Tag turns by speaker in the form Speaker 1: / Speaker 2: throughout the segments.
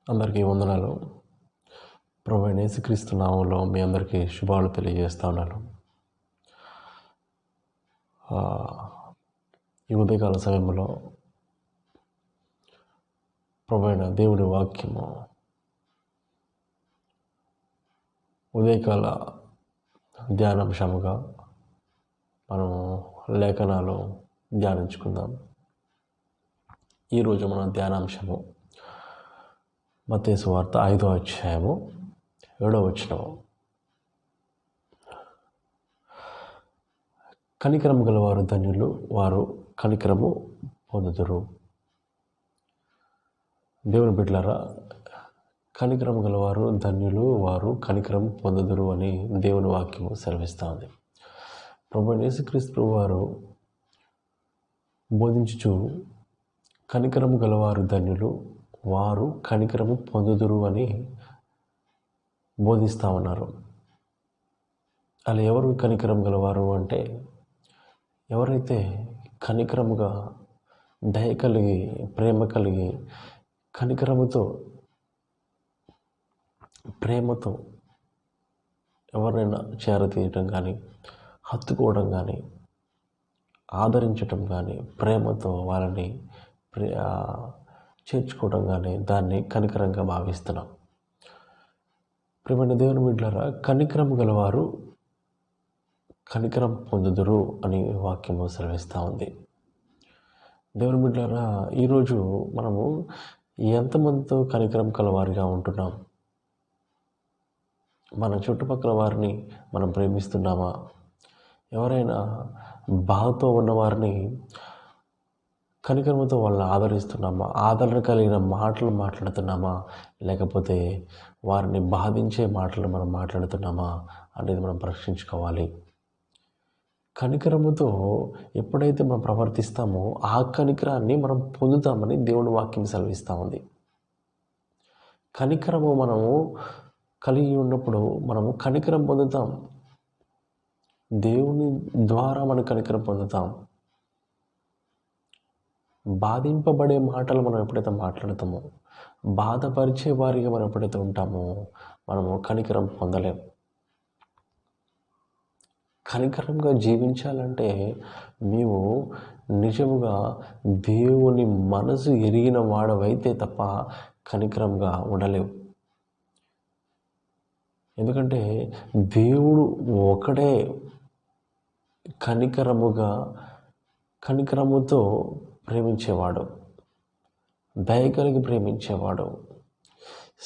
Speaker 1: అందరికీ వందనాలు. ప్రభువైన యేసుక్రీస్తు నామములో మీ అందరికీ శుభాలు తెలియజేస్తా ఉన్నాను. ఈ ఉదయకాల సమయంలో ప్రభువైన దేవుడి వాక్యము ఉదయకాల ధ్యానాంశముగా మనము లేఖనాలు ధ్యానించుకుందాం. ఈరోజు మన ధ్యానాంశము మత్తయి సువార్త 5వ అధ్యాయము 7వ వచనము. కనికరము గలవారు ధన్యులు, వారు కనికరము పొందుదురు. దేవుని బిడ్డలారా, కనికరము గలవారు ధన్యులు, వారు కనికరం పొందుదురు అని దేవుని వాక్యము సెలవిస్తూ ఉంది. ప్రభువైన యేసుక్రీస్తు వారు బోధించుచు కనికరము గలవారు ధన్యులు, వారు కనికరము పొందుదురు అని బోధిస్తూ ఉన్నారు. అలా ఎవరు కనికరం గలవారు అంటే, ఎవరైతే కనికరముగా దయ కలిగి ప్రేమ కలిగి ప్రేమతో ఎవరైనా చేరతీయటం కానీ, హత్తుకోవడం కానీ, ఆదరించటం కానీ, ప్రేమతో వాళ్ళని చేర్చుకోవడం కానీ, దాన్ని కనికరంగా భావిస్తున్నాం. ప్రియమైన దేవుని బిడ్డలారా, కనికరం గలవారు కనికరం పొందుదురు అని వాక్యము సెలవిస్తూ ఉంది. దేవుని బిడ్డలారా, ఈరోజు మనము ఎంతమందితో కనికరం కలవారిగా ఉంటున్నాం? మన చుట్టుపక్కల వారిని మనం ప్రేమిస్తున్నామా? ఎవరైనా బాధతో ఉన్నవారిని కనికరముతో వాళ్ళని ఆదరిస్తున్నామా? ఆదరణ కలిగిన మాటలు మాట్లాడుతున్నామా? లేకపోతే వారిని బాధించే మాటలు మనం మాట్లాడుతున్నామా అనేది మనం ప్రశ్నించుకోవాలి. కనికరముతో ఎప్పుడైతే మనం ప్రవర్తిస్తామో ఆ కనికరాన్ని మనం పొందుతామని దేవుని వాక్యం సెలవిస్తూ ఉంది. కనికరము మనము కలిగి ఉన్నప్పుడు మనము కనికరం పొందుతాం. దేవుని ద్వారా మనం కనికరం పొందుతాం. బాధింపబడే మాటలు మనం ఎప్పుడైతే మాట్లాడతామో, బాధపరిచే వారిగా మనం ఎప్పుడైతే ఉంటామో, మనము కనికరం పొందలేం. కనికరంగా జీవించాలంటే నీవు నిజముగా దేవుని మనసు ఎరిగిన వాడవైతే తప్ప కనికరంగా ఉండలేవు. ఎందుకంటే దేవుడు ఒకడే కనికరముతో ప్రేమించేవాడు, దయ కలిగి ప్రేమించేవాడు,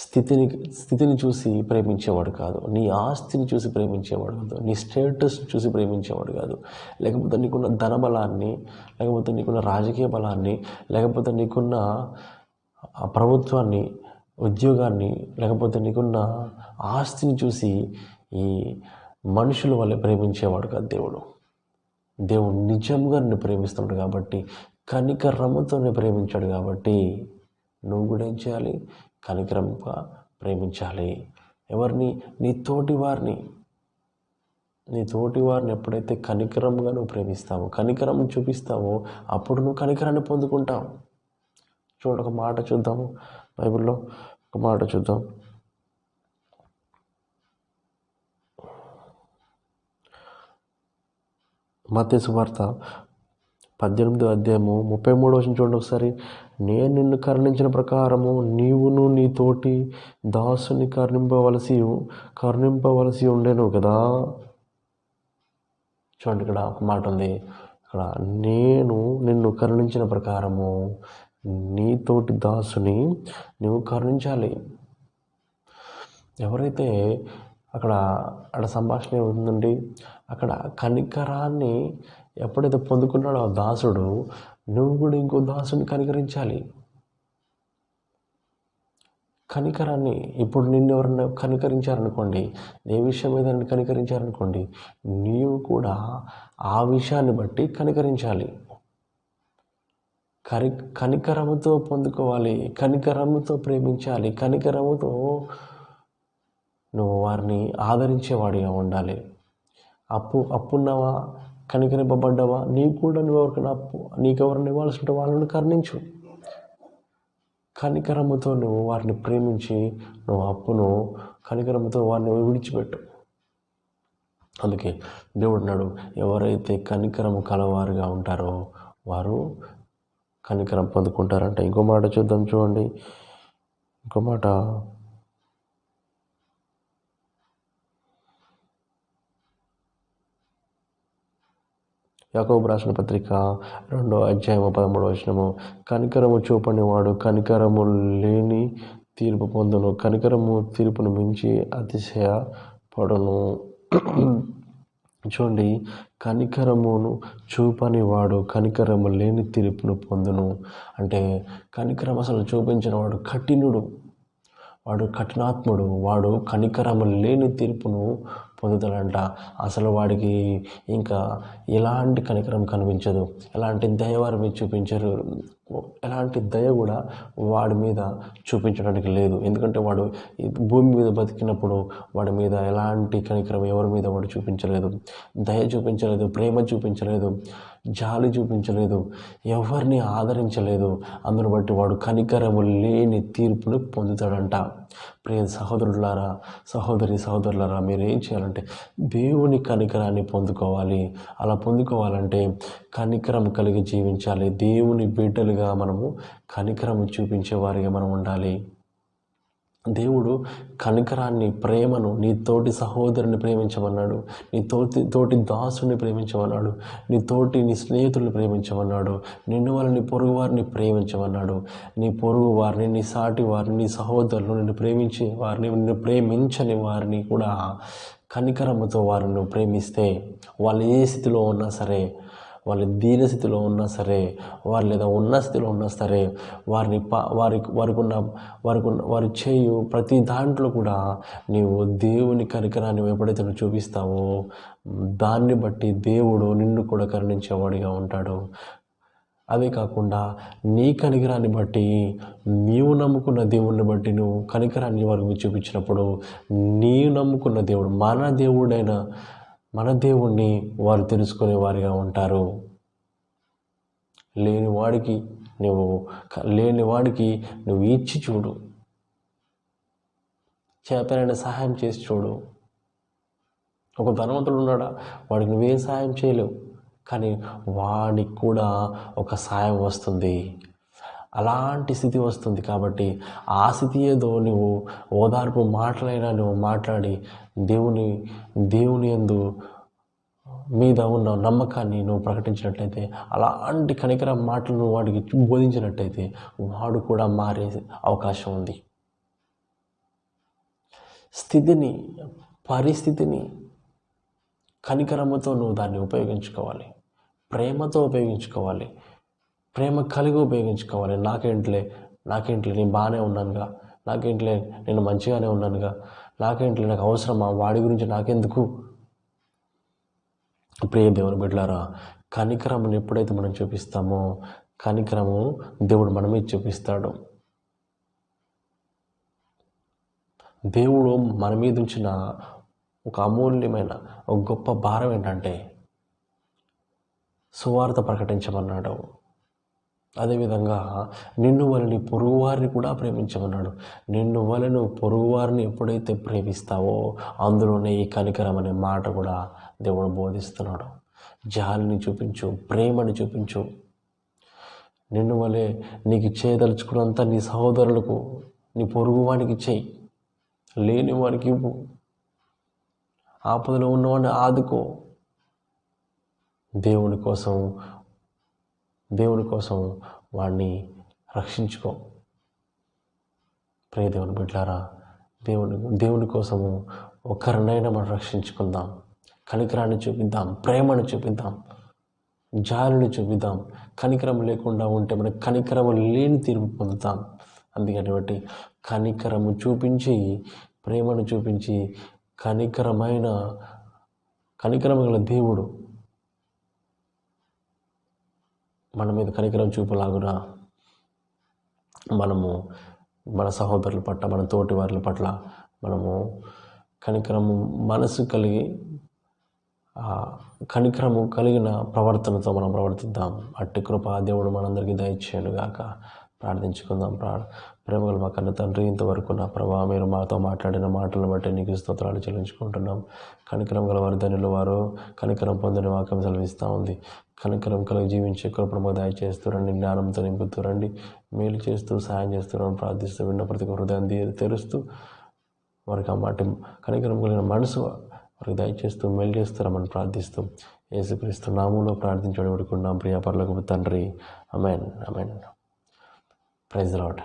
Speaker 1: స్థితిని చూసి ప్రేమించేవాడు కాదు, నీ ఆస్తిని చూసి ప్రేమించేవాడు కాదు, నీ స్టేటస్ చూసి ప్రేమించేవాడు కాదు, లేకపోతే నీకున్న ధన బలాన్ని, లేకపోతే నీకున్న రాజకీయ బలాన్ని, లేకపోతే నీకున్న ప్రభుత్వాన్ని, ఉద్యోగాన్ని, లేకపోతే నీకున్న ఆస్తిని చూసి ఈ మనుషుల వల్లే ప్రేమించేవాడు కాదు దేవుడు. దేవుడు నిజంగా నిన్ను ప్రేమిస్తున్నాడు కాబట్టి, కనికరముతోనే ప్రేమించాడు కాబట్టి నువ్వు కూడా ఏం చేయాలి? కనికరంగా ప్రేమించాలి. ఎవరిని? నీ తోటి వారిని ఎప్పుడైతే కనికరంగా నువ్వు ప్రేమిస్తావో, కనికరం చూపిస్తావో, అప్పుడు నువ్వు కనికరాన్ని పొందుకుంటావు. చూడ, ఒక మాట చూద్దాము. బైబిల్లో ఒక మాట చూద్దాం. మత్తయి సువార్త 18వ అధ్యాయము 33వ వచనం చూడండి ఒకసారి. నేను నిన్ను కరుణించిన ప్రకారము నీవును నీ తోటి దాసుని కరుణింపవలసి ఉండేను కదా. చూడండి, ఇక్కడ ఒక మాట ఉంది. ఇక్కడ నేను నిన్ను కరుణించిన ప్రకారము నీ తోటి దాసుని నువ్వు కరుణించాలి. ఎవరైతే అక్కడ సంభాషణ ఉందండి, అక్కడ కనికరాన్ని ఎప్పుడైతే పొందుకున్నాడో ఆ దాసుడు, నువ్వు కూడా ఇంకో దాసుని కనికరించాలి. కనికరాన్ని ఇప్పుడు నిన్ను ఎవరైనా కనికరించారనుకోండి, ఏ విషయం మీద నిన్ను కనికరించారనుకోండి, నీవు కూడా ఆ విషయాన్ని బట్టి కనికరించాలి. కనికరముతో పొందుకోవాలి, కనికరముతో ప్రేమించాలి, కనికరముతో నువ్వు వారిని ఆదరించేవాడిగా ఉండాలి. అప్పున్నావా? కనికరింపబడ్డావా? నీకు కూడా నీకెవరిని ఇవ్వాల్సి ఉంటే వాళ్ళని కరుణించు. కనికరముతో నువ్వు వారిని ప్రేమించి నువ్వు అప్పును కనికరముతో వారిని విడిచిపెట్టు. అందుకే దేవుడు అన్నాడు, ఎవరైతే కనికరము కలవారుగా ఉంటారో వారు కనికరం పొందుకుంటారంట. ఇంకో మాట చూద్దాం, చూడండి. ఇంకో మాట, యాకోబు రాసిన పత్రిక 2వ అధ్యాయము 13వ వచనము, కనికరము చూపని వాడు కనికరము లేని తీర్పు పొందును, కనికరము తీర్పును మించి అతిశయపడును. చూడండి, కనికరమును చూపని వాడు కనికరము లేని తీర్పును పొందును అంటే కనికరం అసలు చూపించిన వాడు కఠినుడు, వాడు కఠినాత్ముడు, వాడు కనికరము లేని తీర్పును పొందుతాడంట. అసలు వాడికి ఇంకా ఎలాంటి కనికరం కనిపించదు, ఎలాంటి దయ వారి మీద చూపించరు, ఎలాంటి దయ కూడా వాడి మీద చూపించడానికి లేదు. ఎందుకంటే వాడు ఈ భూమి మీద బతికినప్పుడు వాడి మీద ఎలాంటి కనికరం ఎవరి మీద వాడు చూపించలేదు, దయ చూపించలేదు, ప్రేమ చూపించలేదు, జాలి చూపించలేదు, ఎవరిని ఆదరించలేదు. అందును బట్టి వాడు కనికరము లేని తీర్పును పొందుతాడంట. ప్రియ సహోదరులారా, సహోదరులారా, మీరు ఏం చేయాలంటే దేవుని కనికరాన్ని పొందుకోవాలి. అలా పొందుకోవాలంటే కనికరం కలిగి జీవించాలి. దేవుని బిడ్డలుగా మనము కనికరం చూపించే వారిగా మనం ఉండాలి. దేవుడు కనికరాన్ని, ప్రేమను నీ తోటి సహోదరుని ప్రేమించమన్నాడు, నీ తోటి దాసుని ప్రేమించమన్నాడు, నీ స్నేహితుడిని ప్రేమించమన్నాడు, నిన్ను వాళ్ళని పొరుగు వారిని ప్రేమించమన్నాడు. నీ పొరుగు వారిని, నీ సాటి వారిని, నీ సహోదరులు, నిన్ను ప్రేమించే వారిని, నిన్ను ప్రేమించని వారిని కూడా కనికరముతో వారిని ప్రేమిస్తే, వాళ్ళు ఏ స్థితిలో ఉన్నా సరే, వాళ్ళు దీనస్థితిలో ఉన్నా సరే, వారు లేదా ఉన్న స్థితిలో ఉన్నా సరే, వారు చేయు ప్రతి దాంట్లో కూడా నీవు దేవుని కనికరాన్ని ఎప్పుడైతే నువ్వు చూపిస్తావో దాన్ని బట్టి దేవుడు నిన్ను కూడా కరుణించేవాడిగా ఉంటాడు. అవే కాకుండా నీ కనికరాన్ని బట్టి, నీవు నమ్ముకున్న దేవుణ్ణి బట్టి నువ్వు కనికరాన్ని వారికి చూపించినప్పుడు, నీవు నమ్ముకున్న దేవుడు, మన దేవుణ్ణి వారు తెలుసుకునే వారిగా ఉంటారు. లేనివాడికి నువ్వు ఇచ్చి చూడు, చేతనైన సహాయం చేసి చూడు. ఒక ధనవంతుడు ఉన్నాడా, వాడికి నువ్వేం సహాయం చేయలేవు, కానీ వాడికి కూడా ఒక సాయం వస్తుంది. అలాంటి స్థితి వస్తుంది. కాబట్టి ఆ స్థితి ఏదో నువ్వు ఓదార్పు మాటలైనా నువ్వు మాట్లాడి దేవుని యందు మీద ఉన్న నమ్మకాన్ని నువ్వు ప్రకటించినట్లయితే, అలాంటి కనికర మాటలు నువ్వు వాడికి బోధించినట్టయితే వాడు కూడా మారే అవకాశం ఉంది. పరిస్థితిని కనికరముతో నువ్వు దాన్ని ఉపయోగించుకోవాలి, ప్రేమతో ఉపయోగించుకోవాలి, ప్రేమ కలిగి ఉపయోగించుకోవాలి. నాకేంట్లే నేను బాగానే ఉన్నానుగా, నాకేంట్లే నేను మంచిగానే ఉన్నానుగా, నాకేంట్లే నాకు అవసరమా, వాడి గురించి నాకెందుకు. ప్రియ దేవుని బిడ్డలారా, కనికరమును ఎప్పుడైతే మనం చూపిస్తామో కనికరము దేవుడు మన మీద చూపిస్తాడు. దేవుడు మన మీద ఉంచిన ఒక అమూల్యమైన ఒక గొప్ప భారం ఏంటంటే సువార్త ప్రకటించమన్నాడు. అదేవిధంగా నిన్ను వలని పొరుగువారిని కూడా ప్రేమించమన్నాడు. నిన్ను వలను పొరుగువారిని ఎప్పుడైతే ప్రేమిస్తావో అందులోనే ఈ కనికరం అనే మాట కూడా దేవుడు బోధిస్తున్నాడు. జాలిని చూపించు, ప్రేమని చూపించు. నిన్ను వలె నీకు చేయదలుచుకున్నంత నీ సహోదరులకు, నీ పొరుగువానికి చేయి, లేని వారికి ఇవ్వు, ఆపదలో ఉన్నవాడిని ఆదుకో. దేవుని కోసం వాడిని రక్షించుకో. ప్రియ దేవుని బిడ్డలారా, దేవుని కోసము ఒకరినైనా మనం రక్షించుకుందాం. కనికరాన్ని చూపిద్దాం, ప్రేమను చూపిద్దాం, జాలిని చూపిద్దాం. కనికరం లేకుండా ఉంటే మనకు కనికరము లేని తీర్పు పొందుతాం. అందుకని బట్టి కనికరము చూపించి, ప్రేమను చూపించి, కనికరము గల దేవుడు మన మీద కనికరం చూపలాగున మనము మన సహోదరుల పట్ల, మన తోటి వారి పట్ల మనము కనికరము మనసు కలిగి, కనికరము కలిగిన ప్రవర్తనతో మనం ప్రవర్తిద్దాం. అట్టి కృప దేవుడు మనందరికీ దయచేయను గాక. ప్రార్థించుకుందాం. ప్రేమగల మా కన్న తండ్రి, ఇంతవరకు నా ప్రభా మీరు మాతో మాట్లాడిన మాటలను బట్టి నీకు స్తోత్రాలు చెల్లించుకుంటున్నాం. కనికరం గల వారి ధనులు వారు, కనికరం పొందిన వాక్యం సెలవిస్తూ ఉంది. కనికరం కలిగి జీవించే కృపను దయచేస్తూ రండి, జ్ఞానంతో నింపుతూ రండి, మేలు చేస్తూ సాయం చేస్తున్నాను ప్రార్థిస్తూ విన్న ప్రతి హృదయం తెరుస్తూ వారికి ఆ మాట కనికరం కలిగిన మనసు వారికి దయచేస్తూ మేలు చేస్తారమని ప్రార్థిస్తూ యేసుక్రీస్తు నామములో ప్రార్థించబడి వేడుకున్నాం ప్రియ పరలోకపు తండ్రి. ఆమేన్. ఆమేన్. Praise the lord.